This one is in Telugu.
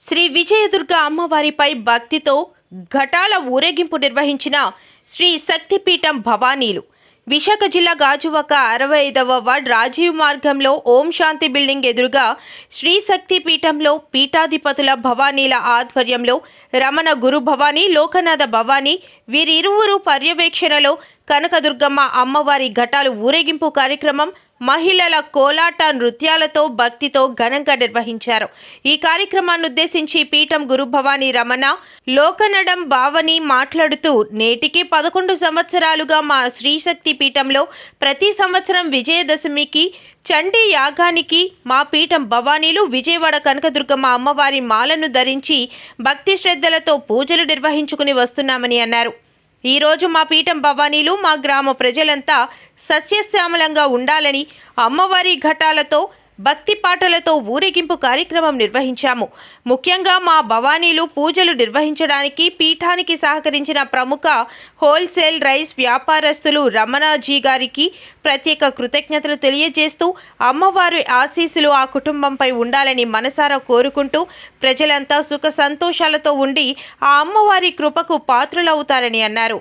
శ్రీ విజయదుర్గ అమ్మవారిపై భక్తితో ఘటాల ఊరేగింపు నిర్వహించిన శ్రీ శక్తిపీఠం భవానీలు. విశాఖ జిల్లా గాజువాక 65వ వార్డ్ రాజీవ్ మార్గంలో ఓం శాంతి బిల్డింగ్ ఎదురుగా శ్రీ శక్తి పీఠంలో పీఠాధిపతుల భవానీల ఆధ్వర్యంలో రమణ గురు భవానీ, లోకనాథ భవానీ వీరిరువురు పర్యవేక్షణలో కనకదుర్గమ్మ అమ్మవారి ఘటాలు ఊరేగింపు కార్యక్రమం మహిళల కోలాట నృత్యాలతో భక్తితో ఘనంగా నిర్వహించారు. ఈ కార్యక్రమాన్ని ఉద్దేశించి పీఠం గురు భవానీ రమణ లోకనడం భావని మాట్లాడుతూ, నేటికి 11 సంవత్సరాలుగా మా శ్రీశక్తి పీఠంలో ప్రతి సంవత్సరం విజయదశమికి చండీ యాగానికి మా పీఠం భవానీలు విజయవాడ కనకదుర్గమ్మ అమ్మవారి మాలను ధరించి భక్తి శ్రద్ధలతో పూజలు నిర్వహించుకుని వస్తున్నామని అన్నారు. ఈరోజు మా పీఠం భవానీలు మా గ్రామ ప్రజలంతా సస్యశ్యామలంగా ఉండాలని అమ్మవారి ఘటాలతో భక్తి పాటలతో ఊరేగింపు కార్యక్రమం నిర్వహించాము. ముఖ్యంగా మా భవానీలు పూజలు నిర్వహించడానికి పీఠానికి సహకరించిన ప్రముఖ హోల్సేల్ రైస్ వ్యాపారస్తులు రమణాజీ గారికి ప్రత్యేక కృతజ్ఞతలు తెలియజేస్తూ, అమ్మవారి ఆశీస్సులు ఆ కుటుంబంపై ఉండాలని మనసారా కోరుకుంటూ, ప్రజలంతా సుఖ సంతోషాలతో ఉండి ఆ అమ్మవారి కృపకు పాత్రులవుతారని అన్నారు.